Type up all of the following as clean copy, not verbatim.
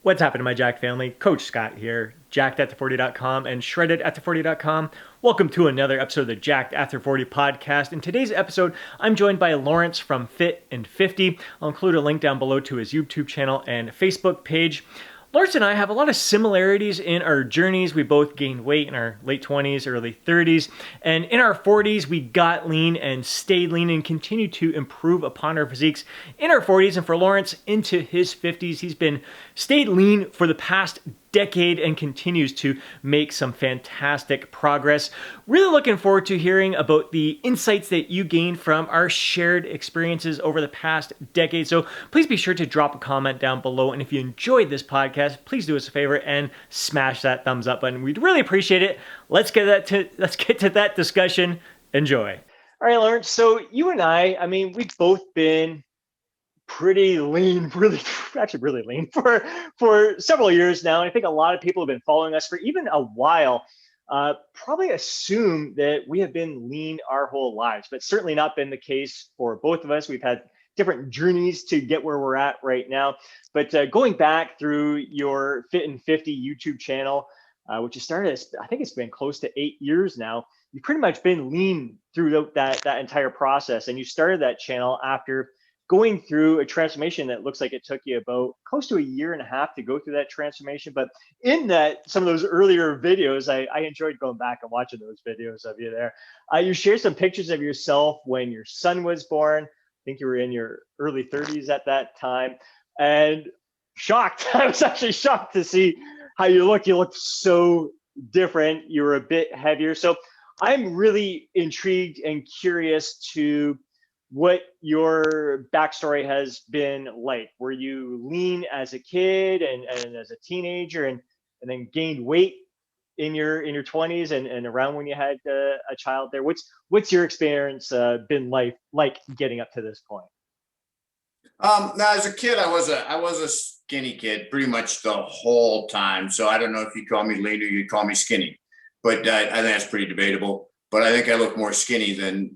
What's happening, my Jack family? Coach Scott here, jacked at the 40.com and shredded at the 40.com. Welcome to another episode of the Jacked After 40 podcast. In today's episode, I'm joined by Laurence from Fit and 50. I'll include a link down below to his YouTube channel and Facebook page. Laurence and I have a lot of similarities in our journeys. We both gained weight in our late 20s, early 30s, and in our 40s, we got lean and stayed lean and continued to improve upon our physiques in our 40s. And for Laurence, into his 50s, he's been stayed lean for the past decade and continues to make some fantastic progress. Really looking forward to hearing about the insights that you gained from our shared experiences over the past decade. So please be sure to drop a comment down below. And if you enjoyed this podcast, please do us a favor and smash that thumbs up button. We'd really appreciate it. Let's get to that discussion. Enjoy. All right, Laurence. So you and I we've both been pretty lean, really lean for several years now. And I think a lot of people have been following us for even a while. Probably assume that we have been lean our whole lives, but certainly not been the case for both of us. We've had different journeys to get where we're at right now. But going back through your Fit and 50 YouTube channel, which you started, I think it's been close to 8 years now. You've pretty much been lean throughout that entire process. And you started that channel after going through a transformation that looks like it took you about close to a year and a half to go through that transformation. But in that, some of those earlier videos, I enjoyed going back and watching those videos of you there. You shared some pictures of yourself when your son was born. I think you were in your early 30s at that time. And shocked, I was actually shocked to see how you look. You look so different. You were a bit heavier. So I'm really intrigued and curious to what your backstory has been like. Were you lean as a kid and as a teenager and then gained weight in your 20s and around when you had a child there? What's your experience been like getting up to this point? Now, as a kid, I was a skinny kid pretty much the whole time. So I don't know if you call me lean or you call me skinny, but I think that's pretty debatable. But I think I look more skinny than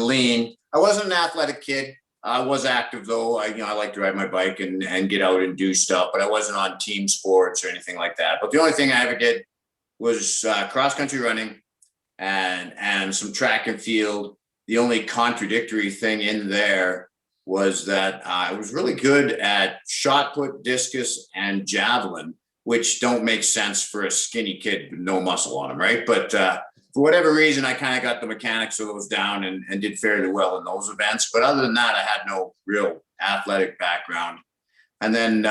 lean. I wasn't an athletic kid. I was active though. I like to ride my bike and get out and do stuff, but I wasn't on team sports or anything like that. But the only thing I ever did was cross country running and some track and field. The only contradictory thing in there was that I was really good at shot put, discus, and javelin, which don't make sense for a skinny kid with no muscle on them, right? But for whatever reason, I kind of got the mechanics of those down and did fairly well in those events. But other than that, I had no real athletic background. And then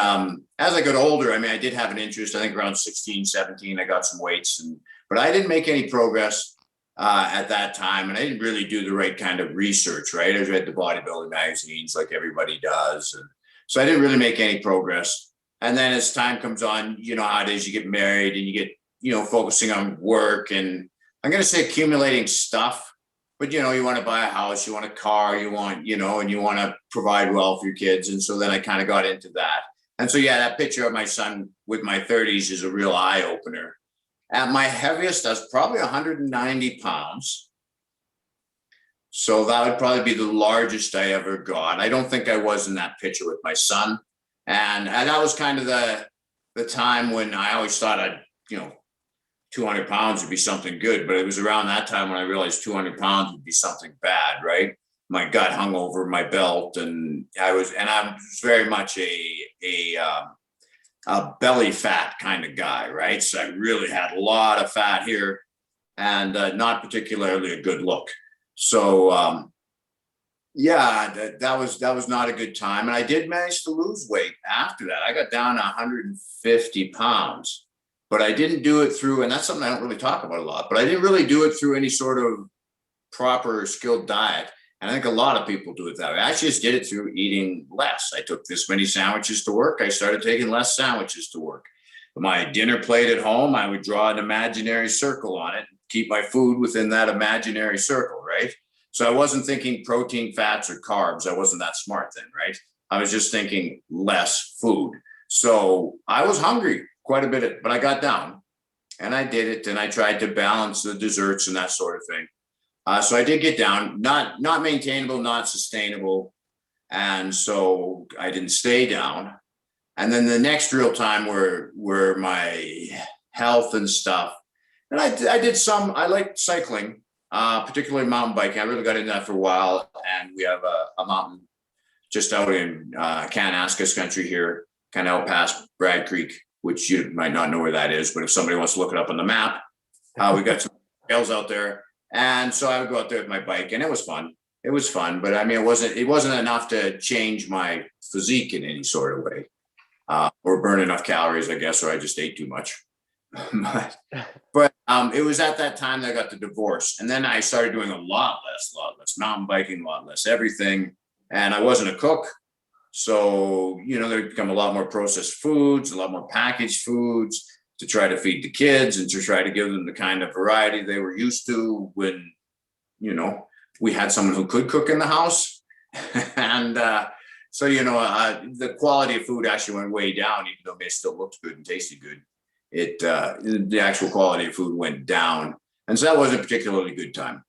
as I got older, I did have an interest. I think around 16, 17, I got some weights, but I didn't make any progress at that time. And I didn't really do the right kind of research, right? I read the bodybuilding magazines like everybody does. And so I didn't really make any progress. And then as time comes on, you know how it is, you get married and you get, focusing on work and I'm going to say accumulating stuff, but, you want to buy a house, you want a car, you want, and you want to provide well for your kids. And so then I kind of got into that. And so, yeah, that picture of my son with my 30s is a real eye opener. At my heaviest, I was probably 190 pounds. So that would probably be the largest I ever got. I don't think I was in that picture with my son. And that was kind of the time when I always thought I'd, 200 pounds would be something good, but it was around that time when I realized 200 pounds would be something bad, right? My gut hung over my belt, and I was very much a belly fat kind of guy, right? So I really had a lot of fat here, and not particularly a good look. So that was not a good time, and I did manage to lose weight after that. I got down to 150 pounds. But I didn't do it through, and that's something I don't really talk about a lot, but I didn't really do it through any sort of proper skilled diet. And I think a lot of people do it that way. I actually just did it through eating less. I took this many sandwiches to work. I started taking less sandwiches to work. My dinner plate at home, I would draw an imaginary circle on it, keep my food within that imaginary circle, right? So I wasn't thinking protein, fats, or carbs. I wasn't that smart then, right? I was just thinking less food. So I was hungry quite a bit, but I got down and I did it, and I tried to balance the desserts and that sort of thing. So I did get down, not maintainable, not sustainable. And so I didn't stay down. And then the next real time were my health and stuff. And I did some, I liked cycling, particularly mountain biking. I really got into that for a while. And we have a mountain just out in Kananaskis country here, kind of out past Brad Creek, which you might not know where that is, but if somebody wants to look it up on the map, we got some trails out there. And so I would go out there with my bike, and it was fun. It was fun, but I mean, it wasn't enough to change my physique in any sort of way, or burn enough calories, I guess, or I just ate too much. but it was at that time that I got the divorce, and then I started doing a lot less mountain biking, a lot less everything, and I wasn't a cook, so there become a lot more processed foods, a lot more packaged foods to try to feed the kids and to try to give them the kind of variety they were used to when we had someone who could cook in the house. And so the quality of food actually went way down, even though it still looked good and tasted good. The actual quality of food went down, and so that wasn't a particularly good time.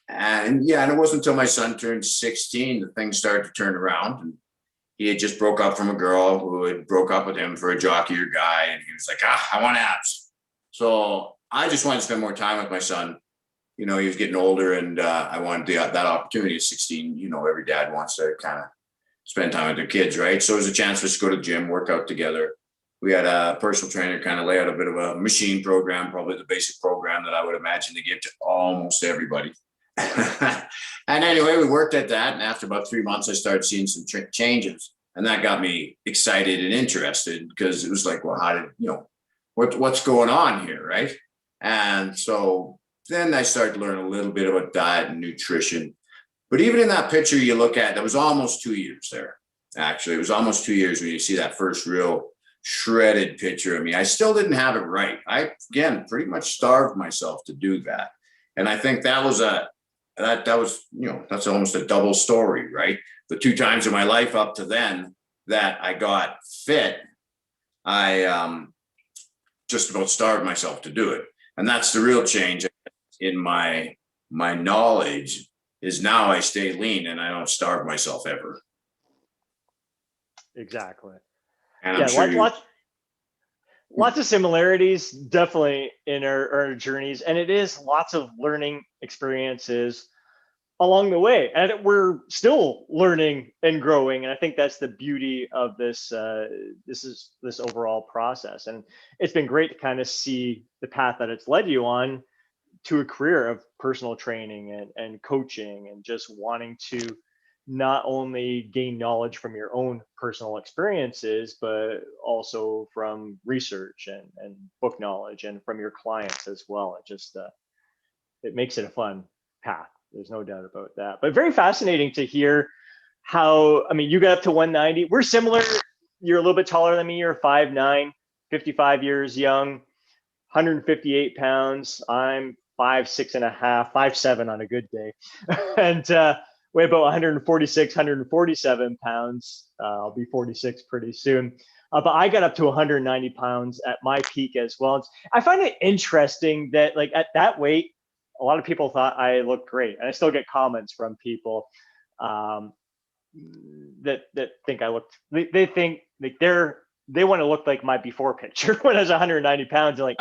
And it wasn't until my son turned 16 that things started to turn around. And he had just broke up from a girl who had broke up with him for a jockier guy, and he was like, I want abs. So I just wanted to spend more time with my son. He was getting older, and I wanted that opportunity at 16. Every dad wants to kind of spend time with their kids, right? So it was a chance for us to go to the gym, work out together. We had a personal trainer kind of lay out a bit of a machine program, probably the basic program that I would imagine to give to almost everybody. And anyway, we worked at that. And after about 3 months, I started seeing some changes. And that got me excited and interested, because it was like, well, how did, what's going on here, right? And so then I started to learn a little bit about diet and nutrition. But even in that picture you look at, that was almost 2 years there. Actually, it was almost 2 years when you see that first real shredded picture of me. I still didn't have it right. I, again, pretty much starved myself to do that. And I think that was that's almost a double story, right? The 2 times in my life up to then that I got fit, I just about starved myself to do it. And that's the real change in my knowledge, is now I stay lean and I don't starve myself ever. Exactly. And I'm sure lots of similarities, definitely, in our journeys, and it is lots of learning experiences along the way, and we're still learning and growing. And I think that's the beauty of this overall process. And it's been great to kind of see the path that it's led you on to a career of personal training and coaching, and just wanting to not only gain knowledge from your own personal experiences, but also from research and book knowledge, and from your clients as well. It makes it a fun path. There's no doubt about that. But very fascinating to hear how, you got up to 190. We're similar. You're a little bit taller than me. You're 5'9", 55 years young, 158 pounds. I'm 5'6.5", 5'7" on a good day. And weigh about 146, 147 pounds. I'll be 46 pretty soon. But I got up to 190 pounds at my peak as well. I find it interesting that, like, at that weight, a lot of people thought I looked great. And I still get comments from people that think I looked, they think like they want to look like my before picture when I was 190 pounds. They're like,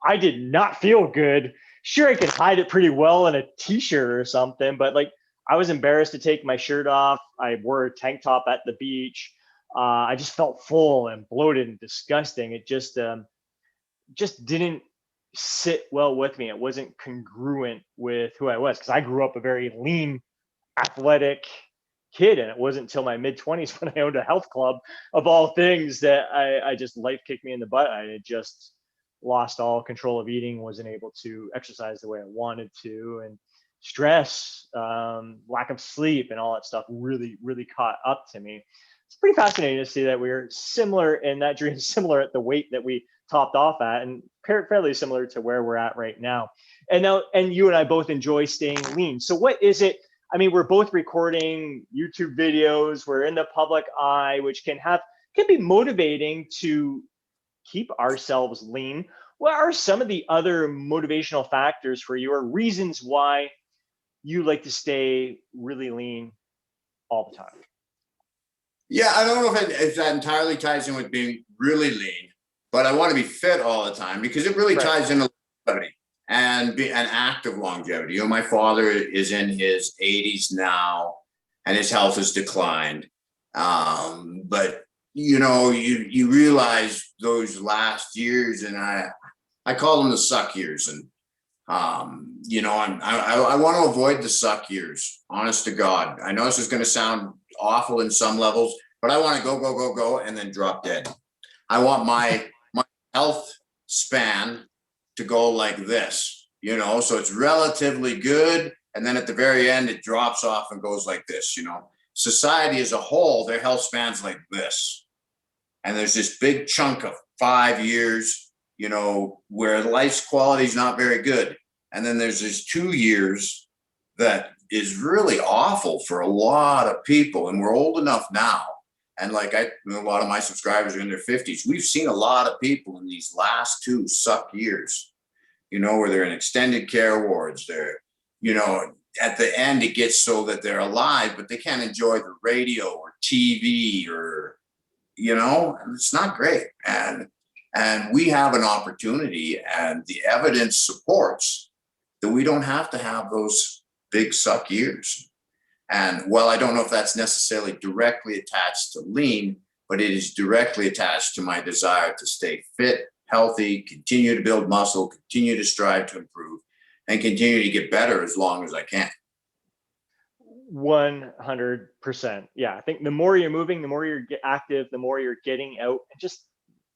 I did not feel good. Sure, I could hide it pretty well in a t-shirt or something, but like, I was embarrassed to take my shirt off. I wore a tank top at the beach. I just felt full and bloated and disgusting. It just didn't sit well with me. It wasn't congruent with who I was, because I grew up a very lean, athletic kid, and it wasn't until my mid-20s when I owned a health club, of all things, that I just, life kicked me in the butt. I had just lost all control of eating, wasn't able to exercise the way I wanted to, and stress, lack of sleep, and all that stuff really, really caught up to me. It's pretty fascinating to see that we're similar in that dream, similar at the weight that we topped off at, and fairly similar to where we're at right now. And you and I both enjoy staying lean. So what is it? We're both recording YouTube videos. We're in the public eye, which can be motivating to keep ourselves lean. What are some of the other motivational factors for you, or reasons why you like to stay really lean all the time? Yeah, I don't know if that entirely ties in with being really lean, but I want to be fit all the time because it really Right. ties into longevity and be an active longevity. You know, my father is in his 80s now, and his health has declined. But you know, you realize those last years, and I call them the suck years, and you know, I want to avoid the suck years. Honest to God, I know this is going to sound awful in some levels, but I want to go, go, go, go, and then drop dead. I want my health span to go like this, you know, so it's relatively good, and then at the very end it drops off and goes like this, you know. Society as a whole, their health spans like this, and there's this big chunk of 5 years, you know, where life's quality is not very good, and then there's this 2 years that is really awful for a lot of people, and we're old enough now. And like a lot of my subscribers are in their 50s. We've seen a lot of people in these last two suck years, you know, where they're in extended care wards. They're, you know, at the end, it gets so that they're alive, but they can't enjoy the radio or TV or, you know, it's not great. And we have an opportunity, and the evidence supports that we don't have to have those big suck years. And while I don't know if that's necessarily directly attached to lean, but it is directly attached to my desire to stay fit, healthy, continue to build muscle, continue to strive to improve, and continue to get better as long as I can. 100%. Yeah. I think the more you're moving, the more you're active, the more you're getting out and just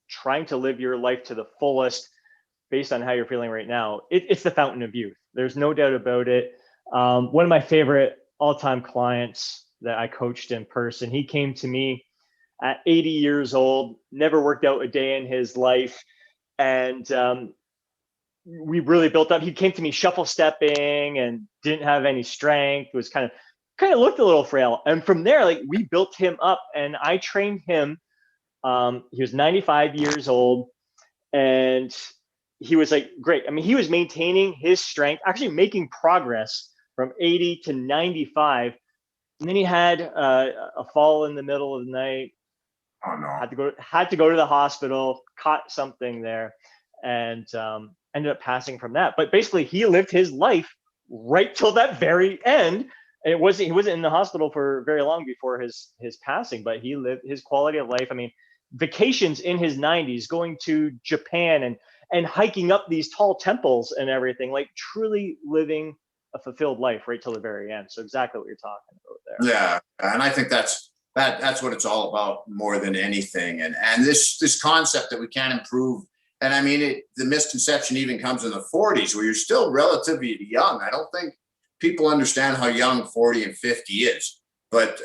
trying to live your life to the fullest based on how you're feeling right now. It's the fountain of youth. There's no doubt about it. One of my favorite all-time clients that I coached in person, he came to me at 80 years old, never worked out a day in his life. And we really built up. He came to me shuffle stepping and didn't have any strength, was kind of looked a little frail. And from there, like we built him up and I trained him. He was 95 years old and he was like, great. I mean, he was maintaining his strength, actually making progress from 80 to 95. And then he had a fall in the middle of the night. Oh no! Had to go to the hospital, caught something there, and ended up passing from that. But basically, he lived his life right till that very end. He wasn't in the hospital for very long before his passing, but he lived his quality of life. I mean, vacations in his 90s, going to Japan and hiking up these tall temples and everything, like truly living a fulfilled life right till the very end. So exactly what you're talking about there. Yeah, and I think that's what it's all about more than anything. And this concept that we can't improve. And I mean, the misconception even comes in the 40s where you're still relatively young. I don't think people understand how young 40 and 50 is. But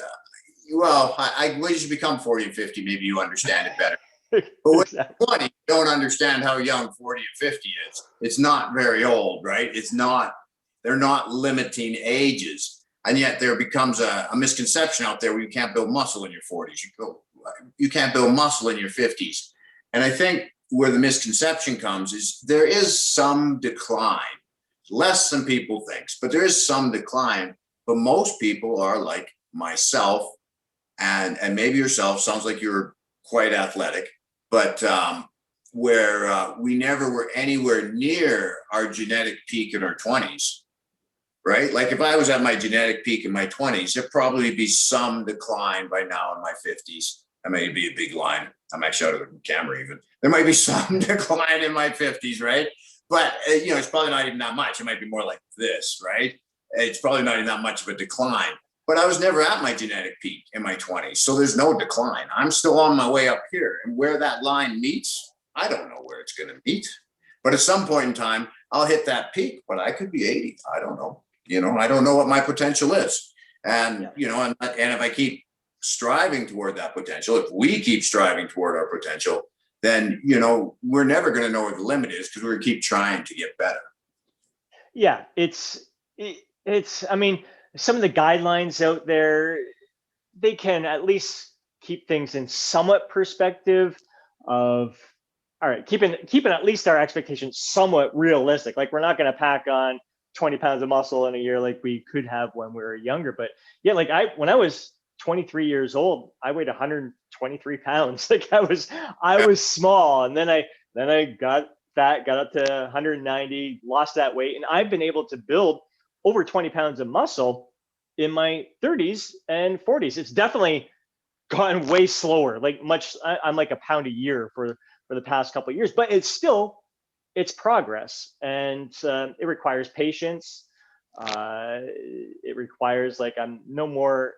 well, when you become 40 and 50, maybe you understand it better. But when you're 20, you don't understand how young 40 and 50 is. It's not very old, right? They're not limiting ages. And yet there becomes a misconception out there where you can't build muscle in your 40s. You can't build muscle in your 50s. And I think where the misconception comes is there is some decline, less than people think, but there is some decline. But most people are like myself and maybe yourself. Sounds like you're quite athletic, but where we never were anywhere near our genetic peak in our 20s. Right? Like if I was at my genetic peak in my 20s, there'd probably be some decline by now in my 50s. That may be a big line. I might shout at the camera even. There might be some decline in my 50s, right? But, you know, it's probably not even that much. It might be more like this, right? It's probably not even that much of a decline. But I was never at my genetic peak in my 20s. So there's no decline. I'm still on my way up here. And where that line meets, I don't know where it's going to meet. But at some point in time, I'll hit that peak, but I could be 80. I don't know. You know, I don't know what my potential is. And, you know, and if I keep striving toward that potential, if we keep striving toward our potential, then, you know, we're never going to know where the limit is because we're going to keep trying to get better. Yeah, I mean, some of the guidelines out there, they can at least keep things in somewhat perspective of, all right, keeping at least our expectations somewhat realistic. Like we're not going to pack on 20 pounds of muscle in a year like we could have when we were younger. But yeah, like when I was 23 years old, I weighed 123 pounds. Like I was small. And then I got fat, got up to 190, lost that weight. And I've been able to build over 20 pounds of muscle in my 30s and 40s. It's definitely gone way slower, like I'm like a pound a year for the past couple of years, but it's progress, and it requires patience. It requires, like, I'm no more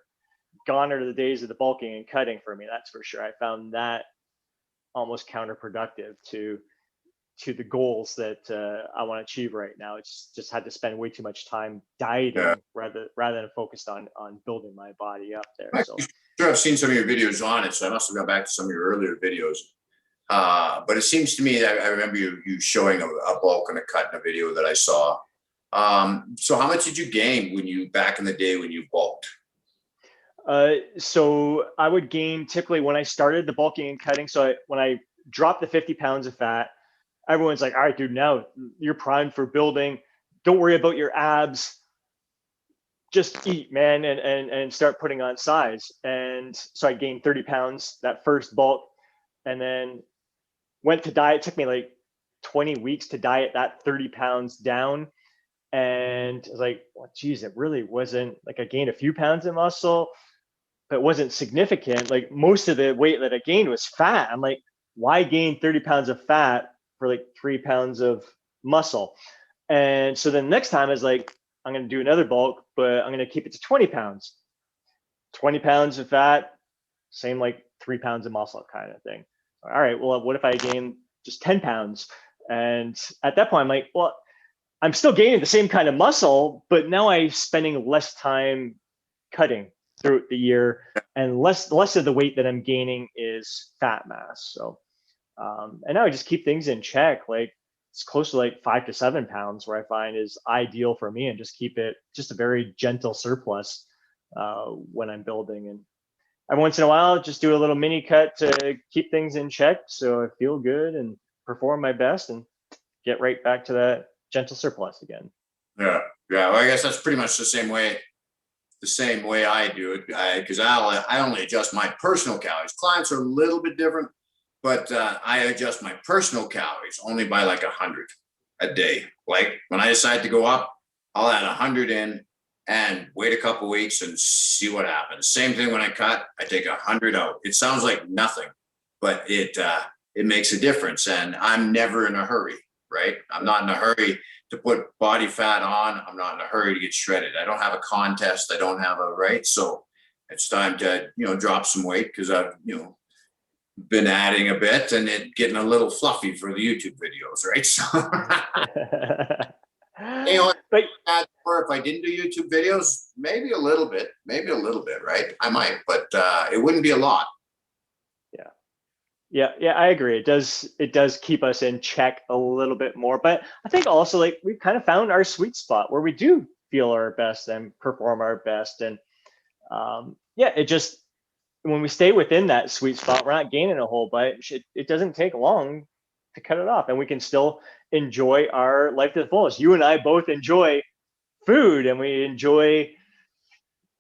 gone are the days of the bulking and cutting for me. That's for sure. I found that almost counterproductive to the goals that I want to achieve right now. It's just had to spend way too much time Yeah. dieting rather than focused on building my body up there. So Sure, I've seen some of your videos on it, so I must have gone back to some of your earlier videos. But it seems to me that I remember you showing a bulk and a cut in a video that I saw. So how much did you gain back in the day when you bulked? So I would gain typically when I started the bulking and cutting. So when I dropped the 50 pounds of fat, everyone's like, all right, dude, now you're primed for building. Don't worry about your abs. Just eat, man, and start putting on size. And so I gained 30 pounds that first bulk, and then went to diet. It took me like 20 weeks to diet that 30 pounds down. And I was like, well, geez, it really wasn't like I gained a few pounds of muscle, but it wasn't significant. Like most of the weight that I gained was fat. I'm like, why gain 30 pounds of fat for like 3 pounds of muscle? And so then next time I was like, I'm going to do another bulk, but I'm going to keep it to 20 pounds. 20 pounds of fat, same like 3 pounds of muscle kind of thing. All right, well, what if I gain just 10 pounds? And at that point, I'm like, well, I'm still gaining the same kind of muscle, but now I'm spending less time cutting throughout the year, and less of the weight that I'm gaining is fat mass. So, and now I just keep things in check. Like it's close to like 5 to 7 pounds, where I find is ideal for me, and just keep it just a very gentle surplus when I'm building. And every once in a while, just do a little mini cut to keep things in check, so I feel good and perform my best, and get right back to that gentle surplus again. Yeah, yeah. Well, I guess that's pretty much the same way I do it, because I only adjust my personal calories. Clients are a little bit different, but I adjust my personal calories only by like 100 a day. Like when I decide to go up, I'll add 100 in and wait a couple weeks and see what happens. Same thing when I cut, I take 100 out. It sounds like nothing, but it makes a difference. And I'm never in a hurry, right? I'm not in a hurry to put body fat on. I'm not in a hurry to get shredded. I don't have a contest. I don't have a right. So it's time to, drop some weight, because I've, been adding a bit and it getting a little fluffy for the YouTube videos, right? So, but or if I didn't do YouTube videos, maybe a little bit, right? I might, but it wouldn't be a lot. Yeah, I agree. It does keep us in check a little bit more, but I think also, like, we've kind of found our sweet spot where we do feel our best and perform our best. And it just, when we stay within that sweet spot, we're not gaining a whole bunch. It doesn't take long to cut it off, and we can still enjoy our life to the fullest. You and I both enjoy food, and we enjoy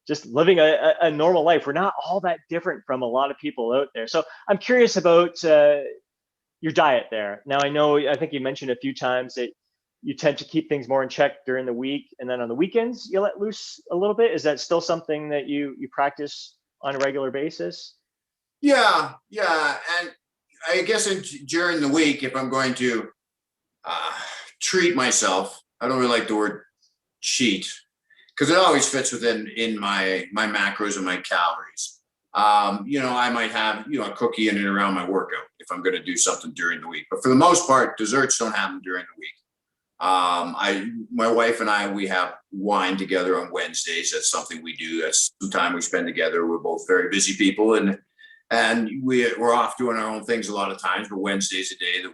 just living a normal life. We're not all that different from a lot of people out there. So I'm curious about your diet there. Now, I think you mentioned a few times that you tend to keep things more in check during the week, and then on the weekends you let loose a little bit. Is that still something that you practice on a regular basis? Yeah. And I guess during the week, if I'm going to treat myself, I don't really like the word cheat, because it always fits within my macros and my calories. I might have, a cookie in and around my workout if I'm going to do something during the week. But for the most part, desserts don't happen during the week. My wife and I, we have wine together on Wednesdays. That's something we do. That's some time we spend together. We're both very busy people, and we're off doing our own things a lot of times. But Wednesday's a day that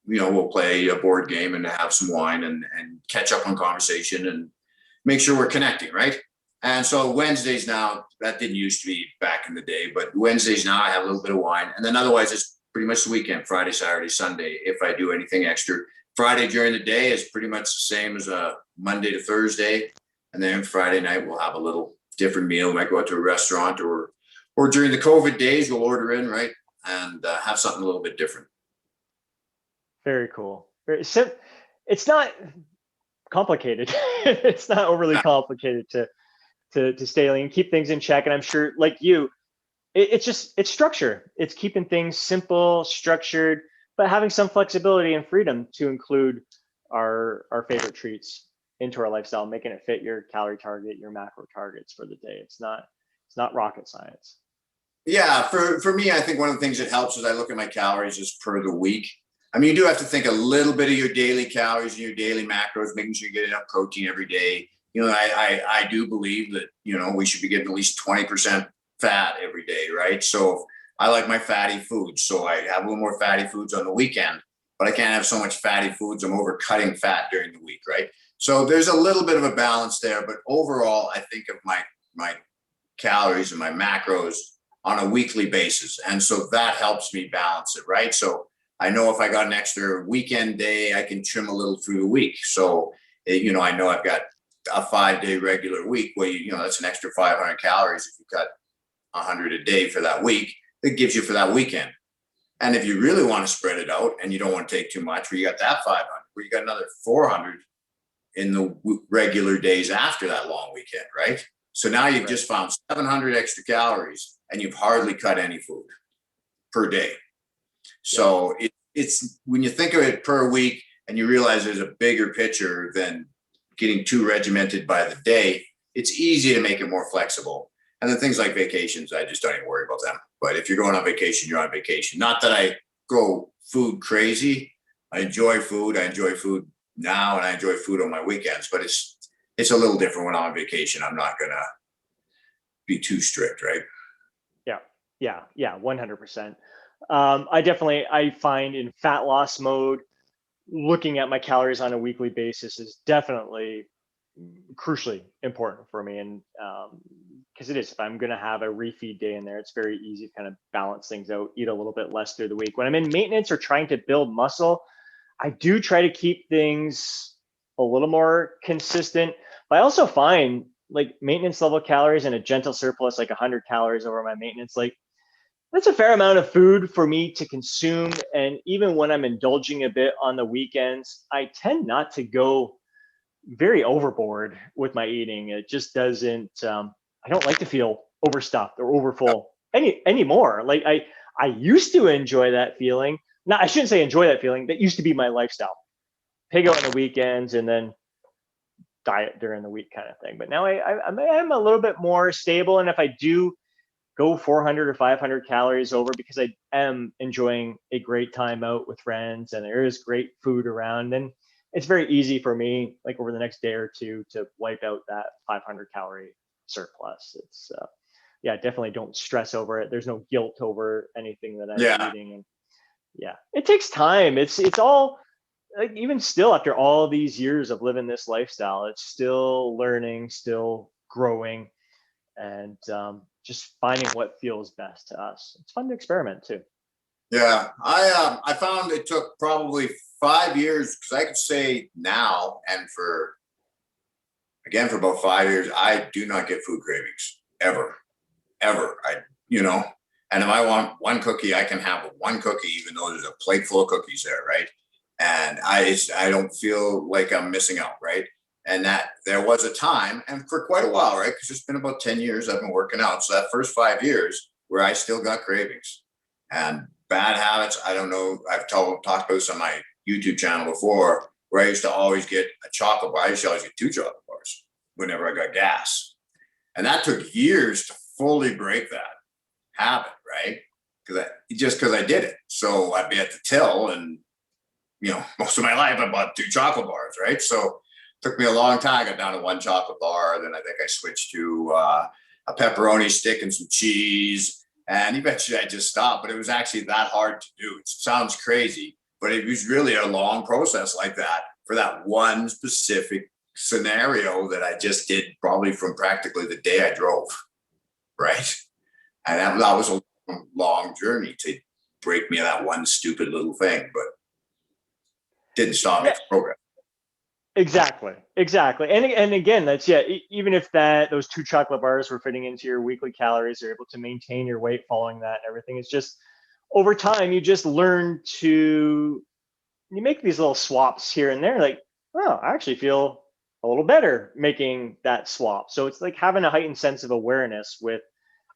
we'll play a board game and have some wine and catch up on conversation and make sure we're connecting, right? And so Wednesdays now, that didn't used to be back in the day, but Wednesdays now I have a little bit of wine. And then otherwise it's pretty much the weekend, Friday, Saturday, Sunday, if I do anything extra. Friday during the day is pretty much the same as a Monday to Thursday. And then Friday night we'll have a little different meal. Might go out to a restaurant, or during the COVID days, we'll order in, right? And have something a little bit different. Very cool. It's not complicated. It's not overly complicated to stay lean, keep things in check. And I'm sure, like you, it's structure. It's keeping things simple, structured, but having some flexibility and freedom to include our favorite treats into our lifestyle, making it fit your calorie target, your macro targets for the day. It's not rocket science. Yeah, for me, I think one of the things that helps is I look at my calories as per the week. I mean, you do have to think a little bit of your daily calories and your daily macros, making sure you get enough protein every day. I do believe that, we should be getting at least 20% fat every day, right? So I like my fatty foods. So I have a little more fatty foods on the weekend, but I can't have so much fatty foods. I'm over cutting fat during the week, right? So there's a little bit of a balance there, but overall, I think of my calories and my macros on a weekly basis. And so that helps me balance it, right? So I know if I got an extra weekend day, I can trim a little through the week. So, I know I've got a 5-day regular week where, that's an extra 500 calories. If you cut 100 a day for that week, it gives you for that weekend. And if you really want to spread it out and you don't want to take too much, where you got that 500, where you got another 400 in the regular days after that long weekend, right? So now you've just found 700 extra calories and you've hardly cut any food per day. So it's when you think of it per week and you realize there's a bigger picture than getting too regimented by the day, it's easy to make it more flexible. And then things like vacations, I just don't even worry about them. But if you're going on vacation, you're on vacation. Not that I go food crazy. I enjoy food. I enjoy food now and I enjoy food on my weekends, but it's a little different when I'm on vacation. I'm not going to be too strict, right? Yeah, 100%. I find in fat loss mode, looking at my calories on a weekly basis is definitely crucially important for me. And because it is, if I'm going to have a refeed day in there, it's very easy to kind of balance things out, eat a little bit less through the week. When I'm in maintenance or trying to build muscle, I do try to keep things a little more consistent. But I also find like maintenance level calories and a gentle surplus, like 100 calories over my maintenance, like that's a fair amount of food for me to consume. And even when I'm indulging a bit on the weekends, I tend not to go very overboard with my eating. It just doesn't, I don't like to feel overstuffed or overfull anymore. Like I used to enjoy that feeling. No, I shouldn't say enjoy that feeling. That used to be my lifestyle. Pig out on the weekends and then diet during the week kind of thing. But now I'm a little bit more stable. And if I do go 400 or 500 calories over because I am enjoying a great time out with friends and there is great food around, then it's very easy for me, like over the next day or two, to wipe out that 500 calorie surplus. It's definitely don't stress over it. There's no guilt over anything that I'm eating. And it takes time. It's all like, even still after all these years of living this lifestyle, it's still learning, still growing, and just finding what feels best to us. It's fun to experiment too. Yeah, I found it took probably 5 years, because I could say now, and for about 5 years, I do not get food cravings ever. And if I want one cookie, I can have one cookie, even though there's a plate full of cookies there, right? And I don't feel like I'm missing out, right? And that there was a time, and for quite a while, right? Because it's been about 10 years I've been working out. So that first 5 years where I still got cravings and bad habits. I don't know. I've talked about this on my YouTube channel before, where I used to always get a chocolate bar. I used to always get 2 chocolate bars whenever I got gas. And that took years to fully break that habit, right? Because I did it. So I'd be at the till and, most of my life I bought 2 chocolate bars, right? So took me a long time. I got down to 1 chocolate bar. Then I think I switched to a pepperoni stick and some cheese. And eventually I just stopped. But it was actually that hard to do. It sounds crazy, but it was really a long process like that for that one specific scenario that I just did probably from practically the day I drove, right? And that was a long journey to break me of that one stupid little thing, but didn't stop me from progress. Exactly. And again, that's yeah. Even if those two chocolate bars were fitting into your weekly calories, you're able to maintain your weight following that and everything. It's just over time you just learn to you make these little swaps here and there. Like, oh, I actually feel a little better making that swap. So it's like having a heightened sense of awareness with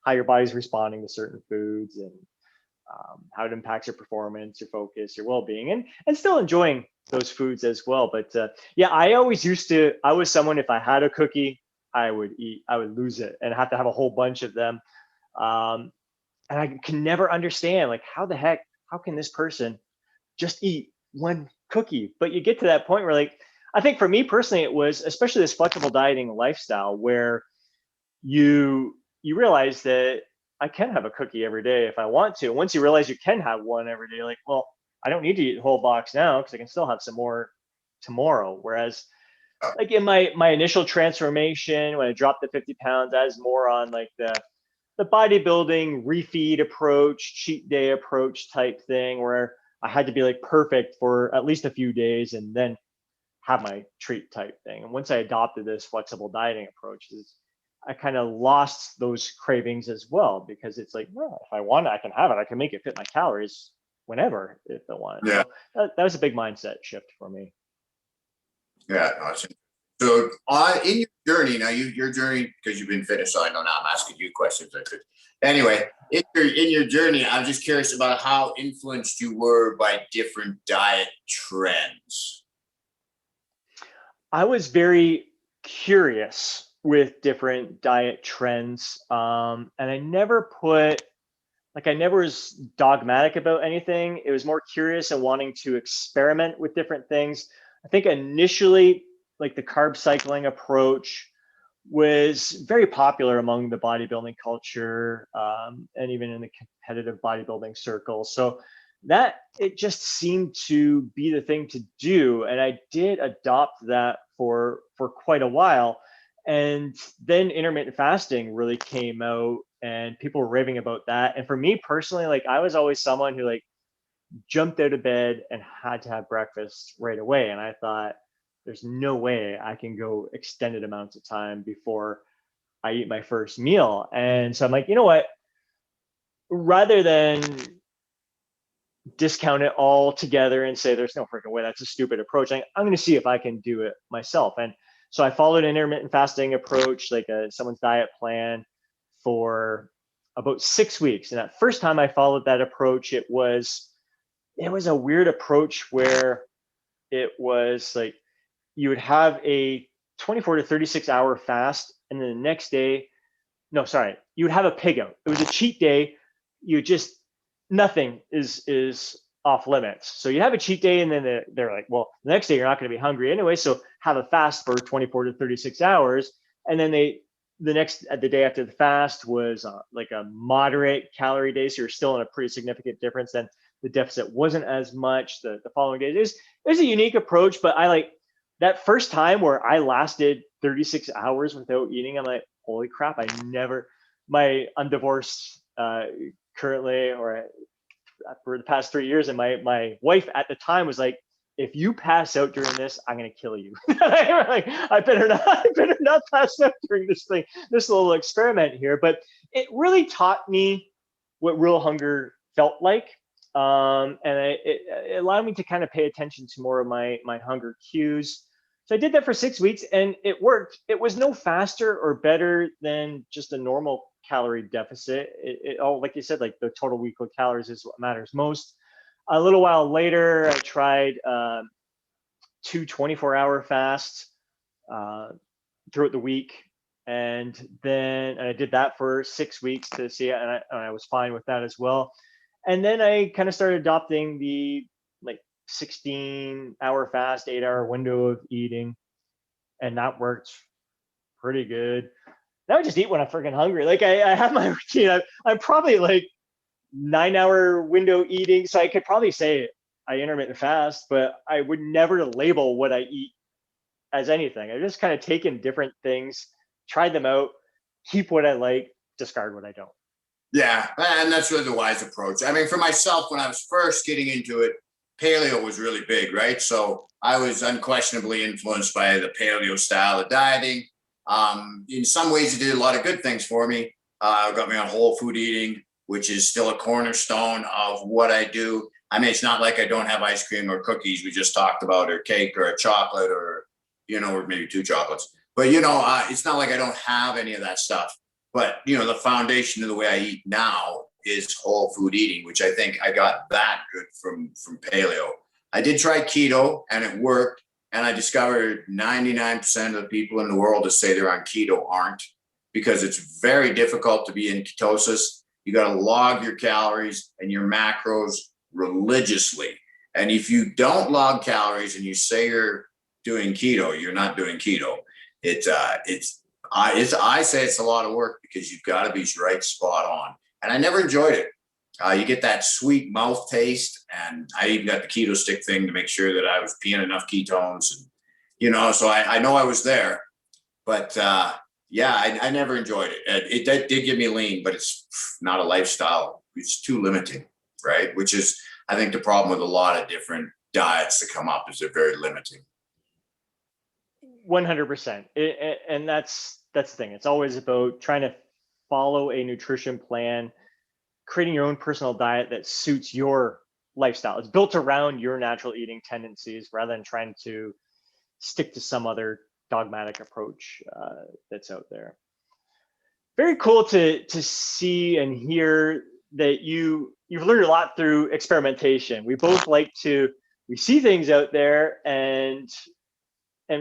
how your body's responding to certain foods and how it impacts your performance, your focus, your well-being, and still enjoying those foods as well. But yeah, I always used to. I was someone if I had a cookie, I would lose it and have to have a whole bunch of them. Um, and I can never understand like how the heck how can this person just eat one cookie? But you get to that point where like I think for me personally, it was especially this flexible dieting lifestyle where you realize that I can have a cookie every day if I want to. Once you realize you can have one every day, like, well, I don't need to eat a whole box now because I can still have some more tomorrow. Whereas, like in my initial transformation, when I dropped the 50 pounds, I was more on like the bodybuilding refeed approach, cheat day approach type thing, where I had to be like perfect for at least a few days and then have my treat type thing. And once I adopted this flexible dieting approach, I kind of lost those cravings as well because it's like, well, if I want it, I can have it. I can make it fit my calories whenever if I want. Yeah. So that was a big mindset shift for me. Yeah. Awesome. So in your journey, now your journey, because you've been fitness, so I know now I'm asking you questions. Anyway, in your journey, I'm just curious about how influenced you were by different diet trends. I was very curious with different diet trends, and I never was dogmatic about anything. It was more curious and wanting to experiment with different things. I think initially, like the carb cycling approach was very popular among the bodybuilding culture and even in the competitive bodybuilding circles. So that it just seemed to be the thing to do, and I did adopt that for quite a while. And then intermittent fasting really came out, and people were raving about that. And for me personally, like I was always someone who like jumped out of bed and had to have breakfast right away. And I thought, there's no way I can go extended amounts of time before I eat my first meal. And so I'm like, you know what? Rather than discount it all together and say there's no freaking way, that's a stupid approach, I'm going to see if I can do it myself. And so I followed an intermittent fasting approach, like someone's diet plan, for about 6 weeks. And that first time I followed that approach, it was a weird approach where it was like you would have a 24 to 36 hour fast, and then the next day, no, sorry, you would have a pig out. It was a cheat day. You just nothing is off limits. So you have a cheat day, and then they're like, well, the next day you're not going to be hungry anyway, so have a fast for 24 to 36 hours, and then the day after the fast was like a moderate calorie day, so you're still in a pretty significant difference. Then the deficit wasn't as much the following days. It was a unique approach, but I like that first time where I lasted 36 hours without eating. I'm like, holy crap! I'm divorced currently, or for the past 3 years, and my wife at the time was like, if you pass out during this, I'm gonna kill you. Like, I better not pass out during this thing, this little experiment here. But it really taught me what real hunger felt like, and it allowed me to kind of pay attention to more of my hunger cues. So I did that for 6 weeks, and it worked. It was no faster or better than just a normal calorie deficit. All, like you said, like the total weekly calories is what matters most. A little while later, I tried 2 24-hour fasts uh, throughout the week. And then I did that for 6 weeks to see, and I was fine with that as well. And then I kind of started adopting the like 16-hour fast, 8-hour window of eating, and that worked pretty good. Now I just eat when I'm freaking hungry. Like I have my routine. I'm probably like 9-hour window eating, so I could probably say I intermittent fast, but I would never label what I eat as anything. I just kind of taken different things, tried them out, keep what I like, discard what I don't. Yeah, and that's really the wise approach. I mean, for myself, when I was first getting into it, paleo was really big, right? So I was unquestionably influenced by the paleo style of dieting. In some ways, it did a lot of good things for me. Got me on whole food eating, which is still a cornerstone of what I do. I mean, it's not like I don't have ice cream or cookies we just talked about, or cake or a chocolate, or, or maybe two chocolates. But, it's not like I don't have any of that stuff. But, the foundation of the way I eat now is whole food eating, which I think I got that good from paleo. I did try keto and it worked. And I discovered 99% of the people in the world that say they're on keto aren't, because it's very difficult to be in ketosis. You got to log your calories and your macros religiously. And if you don't log calories and you say you're doing keto, you're not doing keto. I say it's a lot of work because you've got to be right spot on. And I never enjoyed it. You get that sweet mouth taste, and I even got the keto stick thing to make sure that I was peeing enough ketones, and so I know I was there, but I never enjoyed it. It did give me lean, but it's not a lifestyle. It's too limiting, right? Which is, I think, the problem with a lot of different diets that come up is they're very limiting. 100%. And that's the thing. It's always about trying to follow a nutrition plan, creating your own personal diet that suits your lifestyle. It's built around your natural eating tendencies rather than trying to stick to some other dogmatic approach that's out there. Very cool to see and hear that you've learned a lot through experimentation. We both we see things out there, and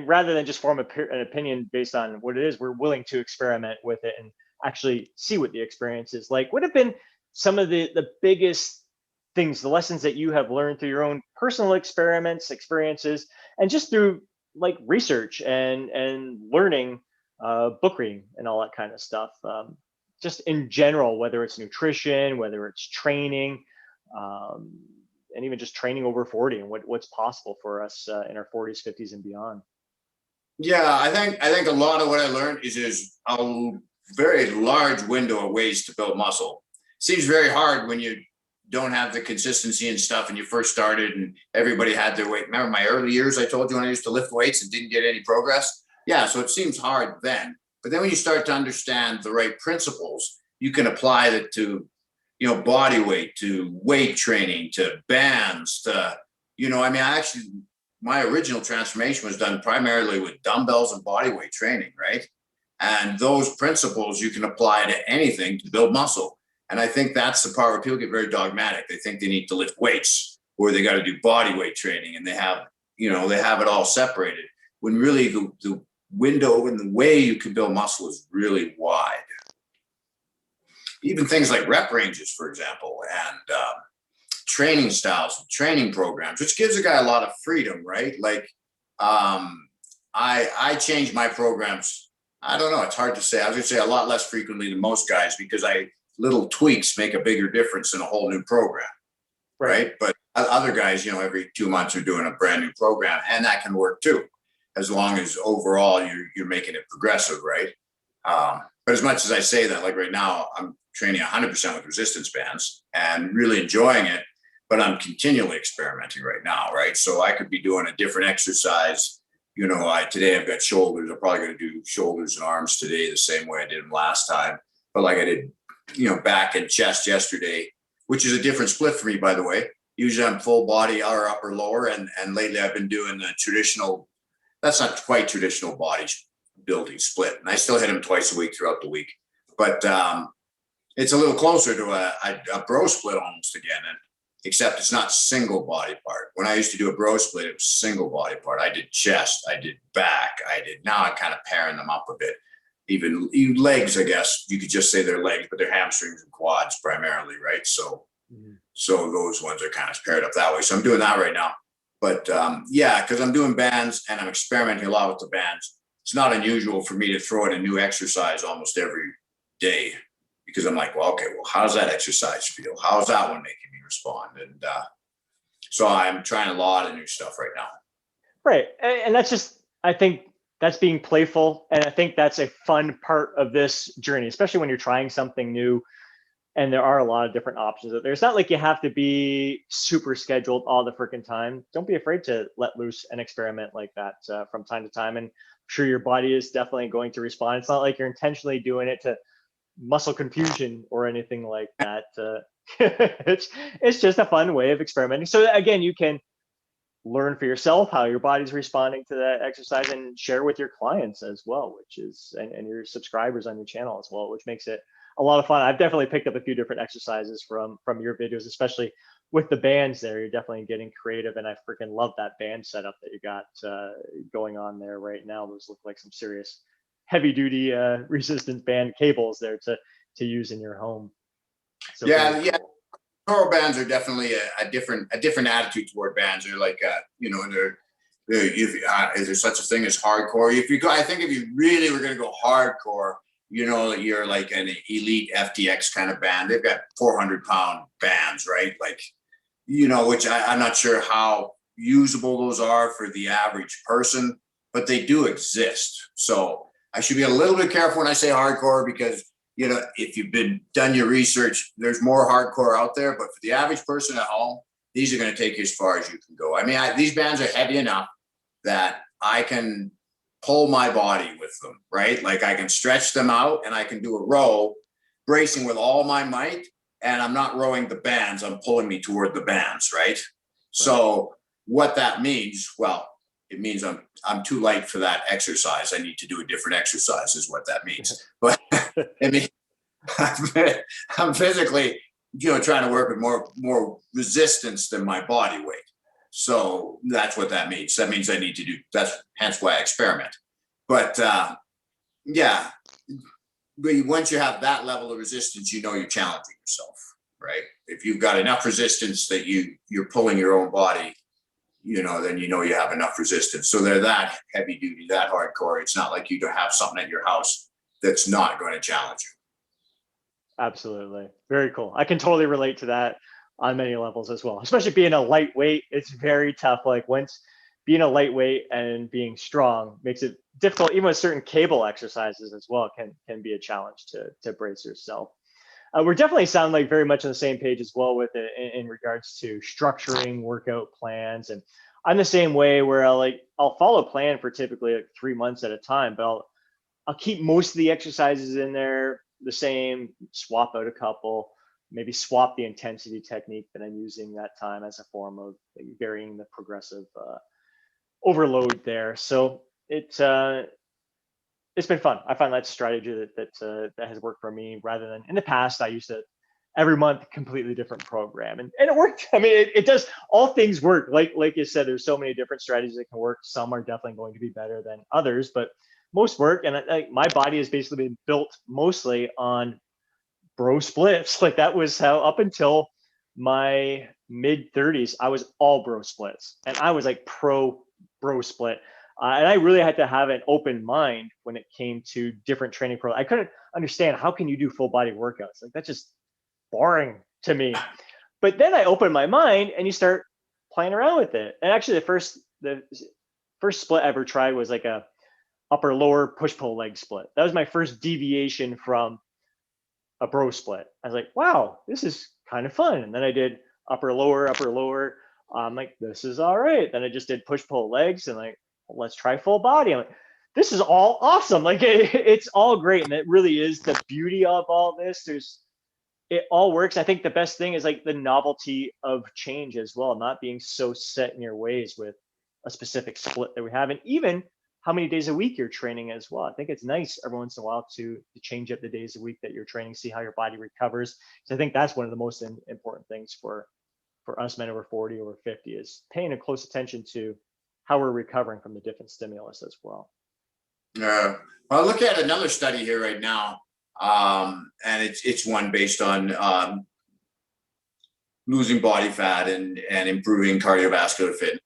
rather than just form an opinion based on what it is, we're willing to experiment with it and actually see what the experience is like. What have been some of the biggest things, the lessons that you have learned through your own personal experiences, and just through research and learning, book reading and all that kind of stuff, just in general, whether it's nutrition, whether it's training, and even just training over 40 and what's possible for us in our 40s, 50s and beyond. Yeah, I think a lot of what I learned is there's a very large window of ways to build muscle. Seems very hard when you don't have the consistency and stuff and you first started and everybody had their weight. Remember my early years, I told you, when I used to lift weights and didn't get any progress? Yeah, so it seems hard then. But then when you start to understand the right principles, you can apply it to, body weight, to weight training, to bands, to, my original transformation was done primarily with dumbbells and body weight training, right? And those principles you can apply to anything to build muscle. And I think that's the part where people get very dogmatic. They think they need to lift weights or they got to do body weight training, and they have it all separated, when really the window and the way you can build muscle is really wide. Even things like rep ranges, for example, and training styles, training programs, which gives a guy a lot of freedom, right? I change my programs. I don't know. It's hard to say. I was going to say a lot less frequently than most guys, because little tweaks make a bigger difference in a whole new program, right? But other guys, every 2 months are doing a brand new program, and that can work too, as long as overall you're making it progressive, right? But as much as I say that, like right now, I'm training 100% with resistance bands and really enjoying it, but I'm continually experimenting right now, right? So I could be doing a different exercise. Today I've got shoulders. I'm probably going to do shoulders and arms today the same way I did them last time. But like I did, back and chest yesterday, which is a different split for me, by the way. Usually I'm full body or upper lower, and lately I've been doing the traditional, that's not quite traditional body building split. And I still hit them twice a week throughout the week. But it's a little closer to a bro split almost again. And except it's not single body part. When I used to do a bro split, it was single body part. I did chest, I did back, now I'm kind of pairing them up a bit. Even legs, I guess you could just say they're legs, but they're hamstrings and quads primarily, right? So those ones are kind of paired up that way. So I'm doing that right now. But because I'm doing bands and I'm experimenting a lot with the bands, it's not unusual for me to throw in a new exercise almost every day, because I'm like, well, how's that exercise feel? How's that one making me respond? And so I'm trying a lot of new stuff right now. Right. And that's just, I think that's being playful. And I think that's a fun part of this journey, especially when you're trying something new. And there are a lot of different options out there. It's not like you have to be super scheduled all the freaking time. Don't be afraid to let loose and experiment like that from time to time. And I'm sure your body is definitely going to respond. It's not like you're intentionally doing it to muscle confusion or anything like that. It's just a fun way of experimenting. So again, you can learn for yourself how your body's responding to that exercise and share with your clients as well, which is and your subscribers on your channel as well, which makes it a lot of fun. I've definitely picked up a few different exercises from your videos, especially with the bands there. You're definitely getting creative, and I freaking love that band setup that you got going on there right now. Those look like some serious heavy duty resistance band cables there to use in your home. So Yeah, yeah. Cool. Choral bands are definitely a different attitude toward bands. They're like, is there such a thing as hardcore? If you go, I think if you really were going to go hardcore, you're like an elite FTX kind of band. They've got 400-pound bands, right? Like, which I'm not sure how usable those are for the average person, but they do exist. So I should be a little bit careful when I say hardcore, because if you've done your research, there's more hardcore out there. But for the average person at home, these are going to take you as far as you can go. I mean, these bands are heavy enough that I can pull my body with them, right? Like I can stretch them out and I can do a row, bracing with all my might. And I'm not rowing the bands, I'm pulling me toward the bands, right? So what that means, well, it means I'm too light for that exercise. I need to do a different exercise is what that means. But I mean, I'm physically, trying to work with more resistance than my body weight. So that's what that means. That means I need to do, that's hence why I experiment. But yeah, but once you have that level of resistance, you're challenging yourself, right? If you've got enough resistance that you're pulling your own body, then you have enough resistance. So they're that heavy duty, that hardcore. It's not like you have something at your house that's not going to challenge you. Absolutely. Very cool. I can totally relate to that on many levels as well. Especially being a lightweight, it's very tough. Like once being a lightweight and being strong makes it difficult, even with certain cable exercises as well can be a challenge to brace yourself. We're definitely sound like very much on the same page as well with it in regards to structuring workout plans. And I'm the same way where I'll follow a plan for typically like 3 months at a time, but I'll keep most of the exercises in there the same, swap out a couple, maybe swap the intensity technique that I'm using that time as a form of varying the progressive overload there. So it's been fun. I find that's a strategy that has worked for me, rather than in the past I used to every month completely different program, and it worked. I mean, it does. All things work. Like you said, there's so many different strategies that can work. Some are definitely going to be better than others, but most work. And my body has basically been built mostly on bro splits. Like that was how up until my mid 30s, I was all bro splits, and I was like pro bro split. And I really had to have an open mind when it came to different training programs. I couldn't understand, how can you do full body workouts? Like that's just boring to me. But then I opened my mind and you start playing around with it. And actually the first split I ever tried was like a upper lower push pull leg split. That was my first deviation from a bro split. I was like, wow, this is kind of fun. And then I did upper lower, upper lower. I'm like, this is all right. Then I just did push pull legs and like, well, let's try full body. I'm like, this is all awesome. Like it's all great. And it really is the beauty of all this. It all works. I think the best thing is like the novelty of change as well, not being so set in your ways with a specific split that we have. And even how many days a week you're training as well. I think it's nice every once in a while to change up the days a week that you're training, see how your body recovers. So I think that's one of the most important things for us men over 40, over 50, is paying a close attention to how we're recovering from the different stimulus as well. Well, look at another study here right now. And it's one based on losing body fat and improving cardiovascular fitness.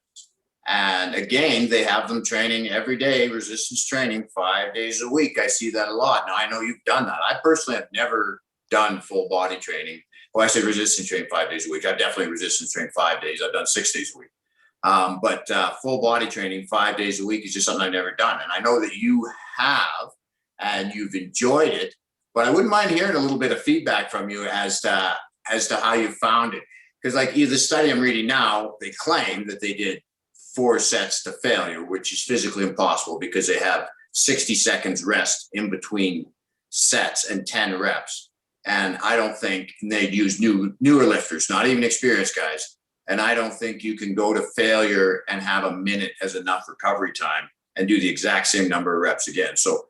And again, they have them training every day, resistance training 5 days a week. I see that a lot. Now, I know you've done that. I personally have never done full body training. Well, I say resistance training 5 days a week. I've definitely resistance trained 5 days. I've done 6 days a week. But full body training 5 days a week is just something I've never done. And I know that you have, and you've enjoyed it. But I wouldn't mind hearing a little bit of feedback from you as to how you found it. Because like the study I'm reading now, they claim that they did 4 sets to failure, which is physically impossible because they have 60 seconds rest in between sets and 10 reps. And I don't think they'd use newer lifters, not even experienced guys. And I don't think you can go to failure and have a minute as enough recovery time and do the exact same number of reps again. So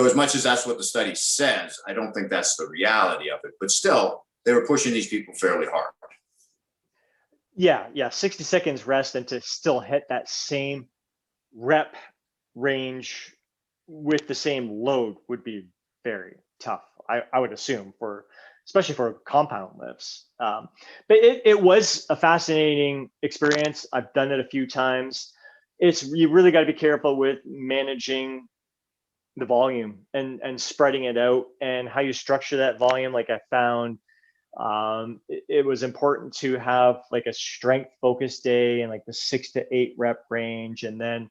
as much as that's what the study says, I don't think that's the reality of it. But still, they were pushing these people fairly hard. Yeah, 60 seconds rest and to still hit that same rep range with the same load would be very tough, I would assume, especially for compound lifts. But it was a fascinating experience. I've done it a few times. You really got to be careful with managing the volume and spreading it out and how you structure that volume. Like I found it was important to have like a strength focused day and like the 6 to 8 rep range, and then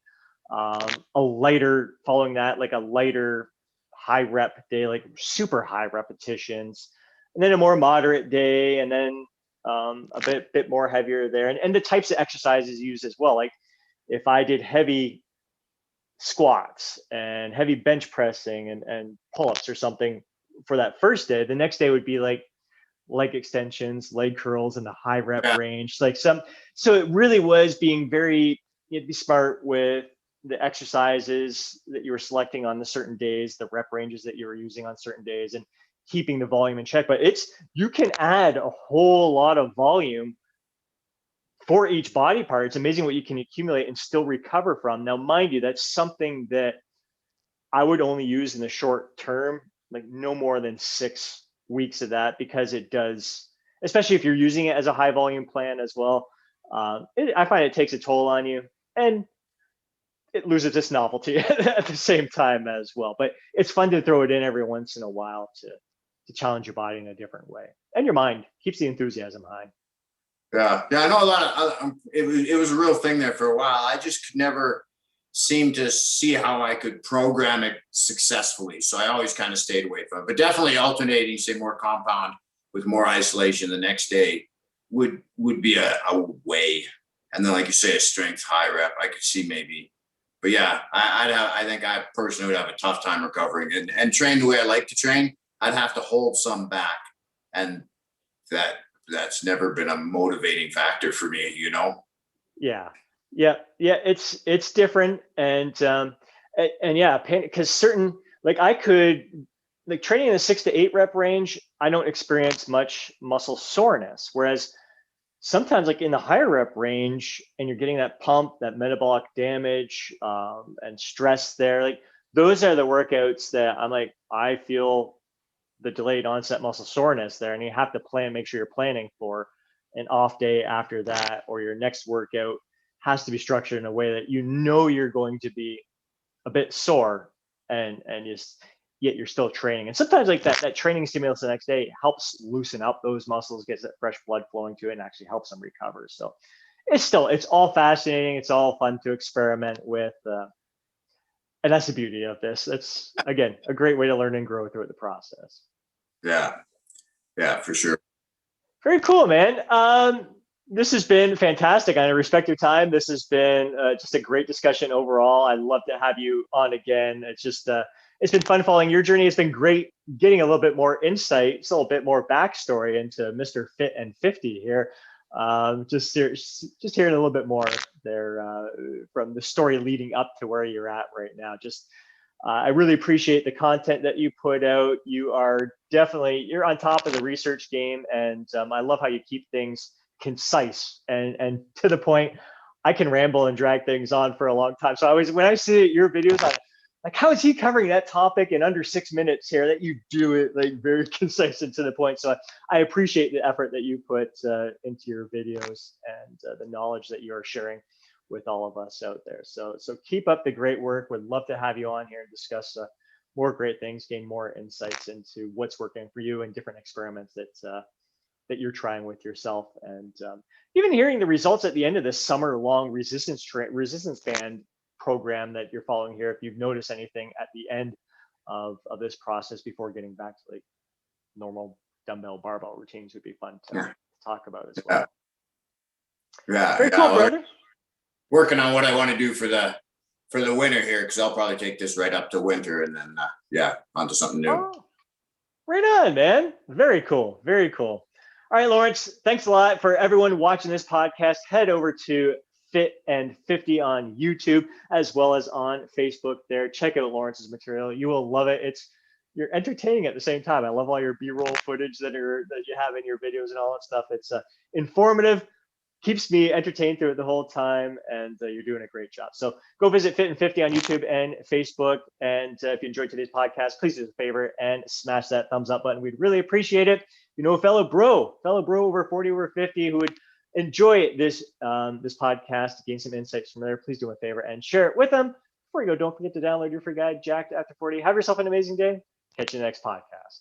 a lighter following that, like a lighter high rep day, like super high repetitions, and then a more moderate day, and then a bit more heavier there, and the types of exercises used as well. Like if I did heavy squats and heavy bench pressing and pull-ups or something for that first day, the next day would be like leg extensions, leg curls in the high rep Yeah. range. So it really was being very, you'd be smart with the exercises that you were selecting on the certain days, the rep ranges that you were using on certain days, and keeping the volume in check. But you can add a whole lot of volume for each body part. It's amazing what you can accumulate and still recover from. Now, mind you, that's something that I would only use in the short term, like no more than 6 weeks of that, because it does, especially if you're using it as a high volume plan as well. I find it takes a toll on you, and it loses its novelty at the same time as well. But it's fun to throw it in every once in a while to challenge your body in a different way, and your mind keeps the enthusiasm high. Yeah, I know a lot of. It was a real thing there for a while. I just could never seem to see how I could program it successfully, so I always kind of stayed away from it. But definitely alternating, say, more compound with more isolation the next day would be a way. And then, like you say, a strength high rep, I could see maybe. But yeah, I think I personally would have a tough time recovering and train the way I like to train. I'd have to hold some back, and that's never been a motivating factor for me, you know? Yeah, it's different, and yeah, because certain, like I could, like training in the 6 to 8 rep range, I don't experience much muscle soreness, whereas sometimes like in the higher rep range and you're getting that pump, that metabolic damage, and stress there, like those are the workouts that I'm like, I feel the delayed onset muscle soreness there, and you have to make sure you're planning for an off day after that, or your next workout has to be structured in a way that you're going to be a bit sore, and just yet you're still training. And sometimes like that training stimulus the next day helps loosen up those muscles, gets that fresh blood flowing to it, and actually helps them recover. So it's all fascinating. It's all fun to experiment with. And that's the beauty of this. It's, again, a great way to learn and grow through the process. Yeah, yeah, for sure. Very cool, man. This has been fantastic. I respect your time. This has been just a great discussion overall. I'd love to have you on again. It's been fun following your journey. It's been great getting a little bit more insight, a little bit more backstory into Mr. Fit and 50 here. Just hearing a little bit more there from the story leading up to where you're at right now. I really appreciate the content that you put out. You're on top of the research game, and I love how you keep things concise and to the point. I can ramble and drag things on for a long time. So when I see your videos, I'm like, how is he covering that topic in under 6 minutes here? That you do it like very concise and to the point. So I appreciate the effort that you put into your videos and the knowledge that you are sharing with all of us out there. So keep up the great work. Would love to have you on here and discuss more great things, gain more insights into what's working for you and different experiments that you're trying with yourself. And even hearing the results at the end of this summer-long resistance band program that you're following here, if you've noticed anything at the end of this process before getting back to like normal dumbbell barbell routines would be fun to Yeah. talk about as Yeah. well. Yeah. Very Yeah. cool, Well, brother. working on what I want to do for the winter here, because I'll probably take this right up to winter, and then onto something new. Oh, right on, man. Very cool. Very cool. All right, Laurence, thanks a lot. For everyone watching this podcast, head over to Fit and 50 on YouTube as well as on Facebook there. Check out Lawrence's material. You will love it. You're entertaining at the same time. I love all your B-roll footage that you have in your videos and all that stuff. It's informative, keeps me entertained through it the whole time, and you're doing a great job. So go visit Fit and 50 on YouTube and Facebook. And if you enjoyed today's podcast, please do us a favor and smash that thumbs up button. We'd really appreciate it. You know, a fellow bro over 40, over 50 who would enjoy this podcast, gain some insights from there, please do me a favor and share it with them. Before you go, don't forget to download your free guide, Jacked After 40. Have yourself an amazing day. Catch you in the next podcast.